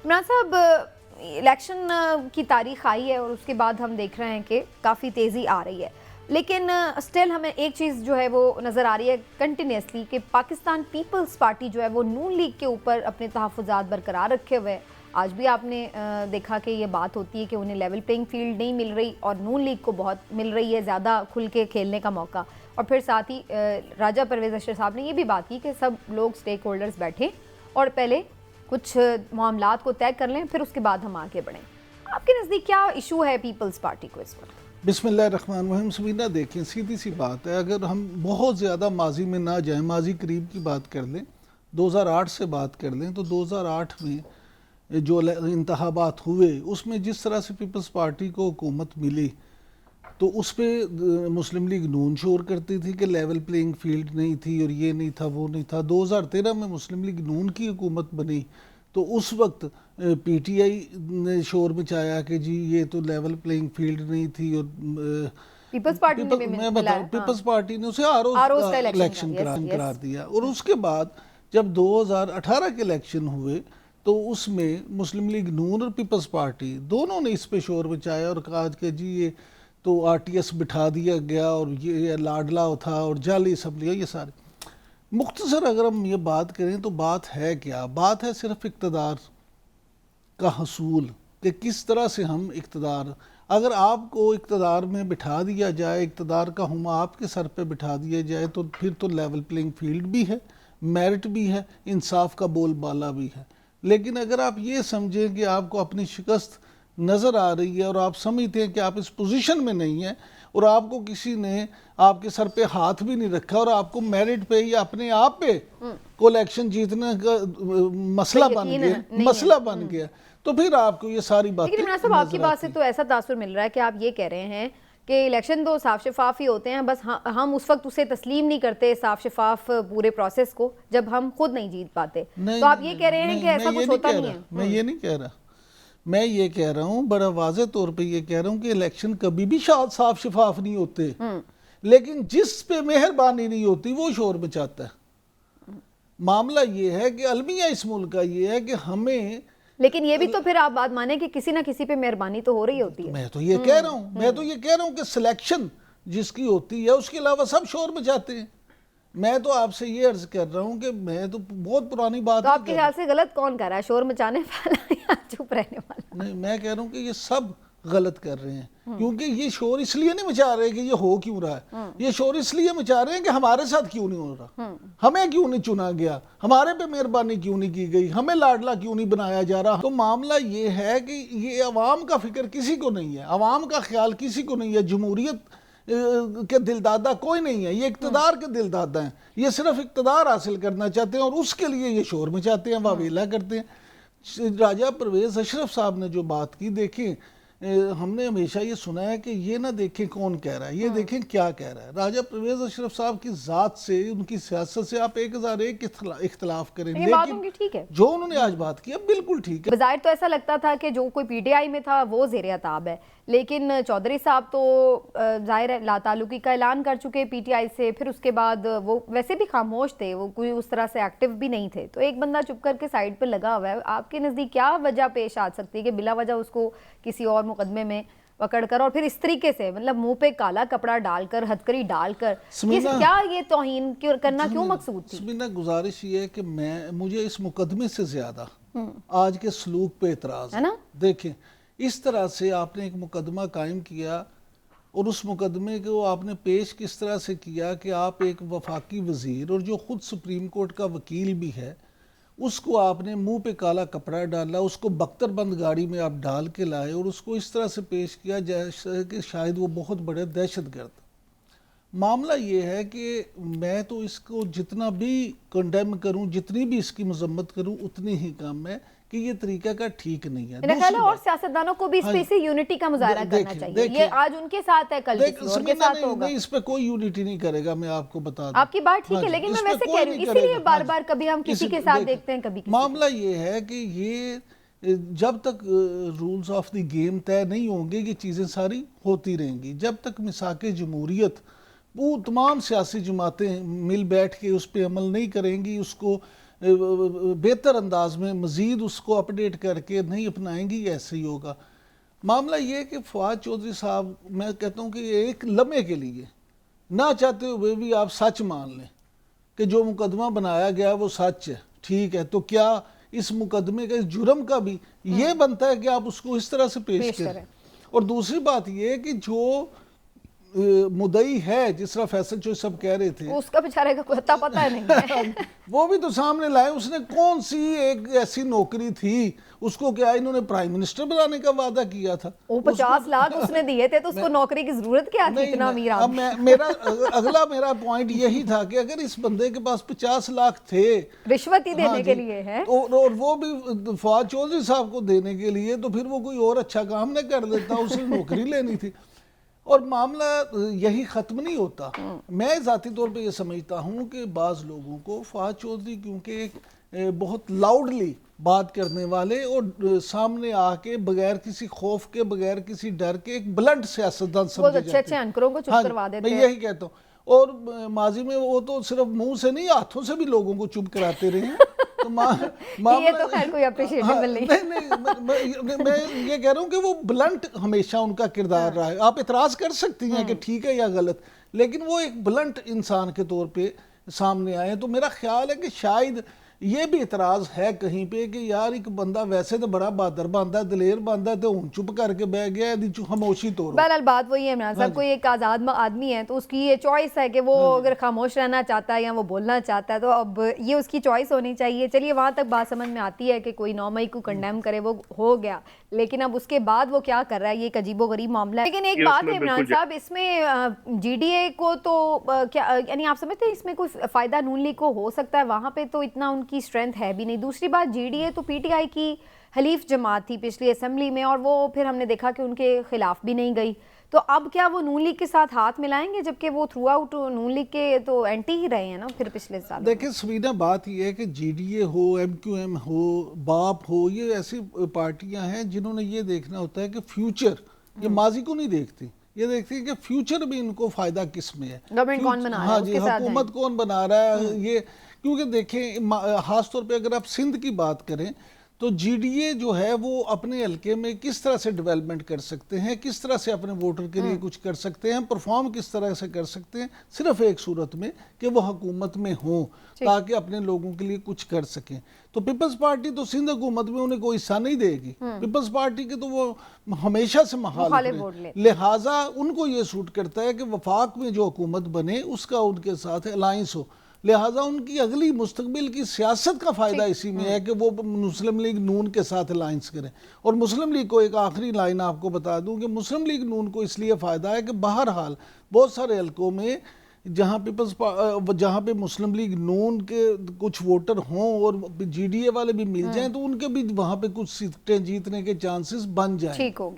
इमरान साहब, इलेक्शन की तारीख आई है और उसके बाद हम देख रहे हैं कि काफ़ी तेज़ी आ रही है, लेकिन स्टिल हमें एक चीज़ जो है वो नज़र आ रही है कंटिन्यूसली कि पाकिस्तान पीपल्स पार्टी जो है वो नून लीग के ऊपर अपने तहफ़्फ़ुज़ात बरकरार रखे हुए है। आज भी आपने देखा कि ये बात होती है कि उन्हें लेवल प्लेइंग फील्ड नहीं मिल रही और नून लीग को बहुत मिल रही है ज़्यादा खुल के खेलने का मौका। और फिर साथ ही राजा परवेज़ अशरफ साहब ने ये भी बात की कि सब लोग स्टेक होल्डर्स बैठें और पहले कुछ मामलात को तय कर लें, फिर उसके बाद हम आगे बढ़ें। आपके नज़दीक क्या इशू है पीपल्स पार्टी को इस वक्त? बिस्मिल्लाहिर्रहमानिर्रहीम। सबीना, देखें, सीधी सी बात है, अगर हम बहुत ज़्यादा माजी में ना जाएं, माजी करीब की बात कर लें, 2008 से बात कर लें, तो 2008 में जो इंतखाबात हुए उसमें जिस तरह से पीपल्स पार्टी को हुकूमत मिली तो उस पर मुस्लिम लीग नून शोर करती थी कि लेवल प्लेइंग फील्ड नहीं थी और ये नहीं था वो नहीं था। 2013 में मुस्लिम लीग नून की हुकूमत बनी तो उस वक्त पीटीआई ने शोर मचाया कि जी ये तो लेवल प्लेइंग फील्ड नहीं थी और पीपल्स पार्टी ने भी मैं बताऊं, पीपल्स पार्टी ने उसे आरओ का इलेक्शन करार दिया। और उसके बाद जब 2018 के इलेक्शन हुए तो उसमें मुस्लिम लीग नून और पीपल्स पार्टी दोनों ने इस पे शोर मचाया और कहा कि जी ये तो आरटीएस बिठा दिया गया और ये लाडला था और जाली असम्बलियाँ, ये सारे। मुख्तसर अगर हम ये बात करें तो बात है क्या? बात है सिर्फ इक़्तिदार का हसूल कि किस तरह से हम इक़्तिदार, अगर आपको इक़्तिदार में बिठा दिया जाए, इक़्तिदार का हुमा आपके सर पे बिठा दिया जाए तो फिर तो लेवल प्लेइंग फील्ड भी है, मेरिट भी है, इंसाफ का बोलबाला भी है। लेकिन अगर आप ये समझें कि आपको अपनी शिकस्त नज़र आ रही है और आप समझते हैं कि आप इस पोजीशन में नहीं हैं और आपको किसी ने आपके सर पे हाथ भी नहीं रखा और आपको मेरिट पे या अपने आप पे को इलेक्शन जीतने का मसला बन गया तो फिर आपको ये सारी बातें। लेकिन इमरान साहब, आपकी बात से तो ऐसा तासुर मिल रहा है कि आप ये कह रहे हैं कि इलेक्शन तो साफ शफाफ ही होते हैं, बस हम उस वक्त उसे तस्लीम नहीं करते साफ शफाफ पूरे प्रोसेस को जब हम खुद नहीं जीत पाते। तो आप ये कह रहे हैं कि ऐसा कुछ होता नहीं है? मैं ये नहीं कह रहा, मैं ये कह रहा हूँ, बड़ा वाज़े तौर पे ये कह रहा हूँ कि इलेक्शन कभी भी साफ शफाफ नहीं होते, लेकिन जिस पे मेहरबानी नहीं होती वो शोर मचाता है। मामला ये है कि अलमिया इस मुल्क का ये है कि हमें, लेकिन ये भी तो फिर आप बात माने कि किसी ना किसी पे मेहरबानी तो हो रही होती है। मैं तो ये कह रहा हूँ, मैं तो ये कह रहा हूँ कि सिलेक्शन जिसकी होती है उसके अलावा सब शोर मचाते हैं। मैं तो आपसे ये अर्ज कर रहा हूँ कि मैं तो बहुत पुरानी बात, तो आपके ख्याल से गलत कौन कर रहा है, शोर मचाने वाला या चुप रहने वाला? नहीं, मैं कह रहा हूँ कि ये सब गलत कर रहे हैं, क्योंकि ये शोर इसलिए नहीं मचा रहे कि ये हो क्यों रहा है, ये शोर इसलिए मचा रहे हैं कि हमारे साथ क्यों नहीं हो रहा, हमें क्यों नहीं चुना गया, हमारे पे मेहरबानी क्यों नहीं की गई, हमें लाडला क्यों नहीं बनाया जा रहा। तो मामला ये है कि ये अवाम का फिक्र किसी को नहीं है, अवाम का ख्याल किसी को नहीं है, जमहूरियत के दिलदादा कोई नहीं है, ये इक़्तिदार के दिलदादा हैं, ये सिर्फ इक़्तिदार हासिल करना चाहते हैं और उसके लिए ये शोर मचाते हैं, वावेला करते हैं। राजा परवेज़ अशरफ साहब ने जो बात की, देखें, हमने हमेशा ये सुना है कि ये ना देखें कौन कह रहा है, ये देखें क्या कह रहा है। राजा परवेज़ अशरफ साहब की ज़ात से, उनकी सियासत से आप 1001 इख्तलाफ करें, लेकिन ठीक है जो उन्होंने आज बात की बिल्कुल ठीक है। बज़ाहिर तो ऐसा लगता था कि जो कोई पीटीआई में था वो ज़ेर-ए-अताब है, लेकिन चौधरी साहब तो ज़ाहिर है लाताल्लुकी का ऐलान कर चुके पीटीआई से, फिर उसके बाद वो वैसे भी खामोश थे, वो कोई उस तरह से एक्टिव भी नहीं थे, तो एक बंदा चुप करके साइड पे लगा हुआ है। आपके नज़दीक क्या वजह पेश आ सकती है कि बिला वजह उसको किसी और मुकदमे में पकड़ कर और फिर इस तरीके से, मतलब मुंह पे काला कपड़ा डालकर, हथकड़ी डालकर, क्या ये तौहीन करना क्यों मकसूद थी? समीना, गुजारिश ये है कि मुझे इस मुकदमे से ज्यादा आज के सलूक पे एतराज है ना। देखें, इस तरह से आपने एक मुकदमा कायम किया और उस मुकदमे को आपने पेश किस तरह से किया कि आप एक वफाकी वजीर और जो खुद सुप्रीम कोर्ट का वकील भी है उसको आपने मुंह पे काला कपड़ा डाला, उसको बख्तरबंद गाड़ी में आप डाल के लाए और उसको इस तरह से पेश किया जैसे कि शायद वो बहुत बड़े दहशतगर्द। मामला ये है कि मैं तो इसको जितना भी कंडेम करूं, जितनी भी इसकी मजम्मत करूं, उतनी ही कम है कि ये तरीका का ठीक नहीं है। मेरा ख्याल है और सियासतदानों को भी इस पे से यूनिटी का मुजाहरा करना चाहिए। ये आज उनके साथ है, कल किसी और के साथ होगा। नहीं, इस पे कोई यूनिटी नहीं करेगा, मैं आपको बता दूं। आपकी बात ठीक है, लेकिन मैं वैसे कह रही हूं, इसीलिए बार-बार कभी हम किसी के साथ देखते हैं, कभी मामला ये है कि ये जब तक रूल्स ऑफ द गेम तय नहीं होंगे ये चीज़ें सारी होती रहेंगी। जब तक मिसाक जमहूरियत वो तमाम सियासी जमातें मिल बैठ के उस पर अमल नहीं करेंगी, उसको बेहतर अंदाज में मज़ीद उसको अपडेट करके नहीं अपनाएंगी, ऐसे ही होगा। मामला ये है कि फवाद चौधरी साहब, मैं कहता हूँ कि एक लम्हे के लिए ना चाहते हुए भी आप सच मान लें कि जो मुकदमा बनाया गया वो सच है, ठीक है, तो क्या इस मुकदमे का, इस जुर्म का भी ये बनता है कि आप उसको इस तरह से पेश करें। और दूसरी बात ये है कि जो मुदई है, जिस तरह फैसल जो सब कह रहे थे, उसका बेचारे का कोई पता नहीं है वो भी तो सामने लाए। उसने कौन सी एक ऐसी नौकरी थी, उसको क्या इन्होंने प्राइम मिनिस्टर बनाने का वादा किया था? वो 50 लाख उसने दिए थे, तो उसको नौकरी की जरूरत क्या थी? इतना अमीर आदमी। मेरा पॉइंट यही था कि अगर इस बंदे के पास 50 लाख थे रिश्वत ही देने के लिए है, और वो भी फवाद चौधरी साहब को देने के लिए, तो फिर वो कोई और अच्छा काम न कर लेता, उसने नौकरी लेनी थी। और मामला यही ख़त्म नहीं होता। मैं ज़ाती तौर पे ये समझता हूँ कि बाज़ लोगों को फवाद चौधरी क्योंकि एक बहुत लाउडली बात करने वाले और सामने आके बगैर किसी खौफ के, बगैर किसी डर के एक ब्लंट सियासतदान समझे जाते हैं। अच्छे एंकरों को चुप करवा देते हैं। मैं यही कहता हूँ। और माजी में वो तो सिर्फ मुंह से नहीं, हाथों से भी लोगों को चुप कराते रहे हैं। तो ये तो खैर कोई अप्रिशिएटेबल नहीं। मैं ये कह रहा हूँ कि वो ब्लंट हमेशा उनका किरदार रहा है। आप इतराज कर सकती हैं कि ठीक है या गलत, लेकिन वो एक ब्लंट इंसान के तौर पे सामने आए। तो मेरा ख्याल है कि शायद ये भी इतराज है कहीं पे कि यार एक बंदा वैसे तो बड़ा बहादुर बंदा, दिलेर बंदा, तो हूं चुप करके बैठ गया, खामोशी तोड़। बहरहाल बात वही है इमरान साहब, कोई एक आज़ाद आदमी है तो उसकी ये चॉइस है कि वो अगर खामोश रहना चाहता है या वो बोलना चाहता है, तो अब ये उसकी चॉइस होनी चाहिए। चलिए वहाँ तक बात समझ में आती है कि कोई 9 मई को कंडेम करे, वो हो गया, लेकिन अब उसके बाद वो क्या कर रहा है, ये एक अजीबोगरीब मामला है। लेकिन एक बात है इमरान साहब, इसमें GDA को तो क्या, यानी आप समझते हैं इसमें कोई फ़ायदा नून लीग को हो सकता है? वहाँ पे तो इतना उनकी स्ट्रेंथ है भी नहीं। दूसरी बात, GDA तो PTI की हलीफ जमात थी पिछली असेंबली में, और वो फिर हमने देखा कि उनके खिलाफ भी नहीं गई। तो अब क्या वो नून लीग के साथ हाथ मिलाएंगे, जबकि वो थ्रू आउट नून लीग के तो एंटी ही रहे हैं ना फिर पिछले साल? देखिए समीना, बात ये है कि GDA हो, MQM हो, बाप हो, ये ऐसी पार्टियां हैं जिन्होंने ये देखना होता है कि फ्यूचर, ये माजी को नहीं देखती, ये देखती है कि फ्यूचर में इनको फायदा किस में है, गवर्नमेंट कौन बना रहा है, उसके साथ हुकूमत कौन बना रहा है ये। क्योंकि देखें, खासतौर पे अगर आप सिंध की बात करें तो GDA जो है वो अपने हल्के में किस तरह से डेवलपमेंट कर सकते हैं, किस तरह से अपने वोटर के लिए कुछ कर सकते हैं, परफॉर्म किस तरह से कर सकते हैं, सिर्फ एक सूरत में कि वो हुकूमत में हों ताकि अपने लोगों के लिए कुछ कर सकें। तो पीपल्स पार्टी तो सिंध हुकूमत में उन्हें कोई हिस्सा नहीं देगी। पीपल्स पार्टी के तो वो हमेशा से मुखालिफ, लिहाजा उनको ये सूट करता है कि वफाक में जो हुकूमत बने उसका उनके साथ अलायंस हो। लिहाजा उनकी अगली मुस्तकबिल की सियासत का फ़ायदा इसी में है कि वो मुस्लिम लीग नून के साथ अलायंस करें। और मुस्लिम लीग को एक आखिरी लाइन आपको बता दूं कि मुस्लिम लीग नून को इसलिए फ़ायदा है कि बहरहाल बहुत सारे हल्कों में जहाँ पे मुस्लिम लीग नून के कुछ वोटर हों और GDA वाले भी मिल जाएं, तो उनके भी वहाँ पे कुछ सीटें जीतने के चांसेस बन जाएं।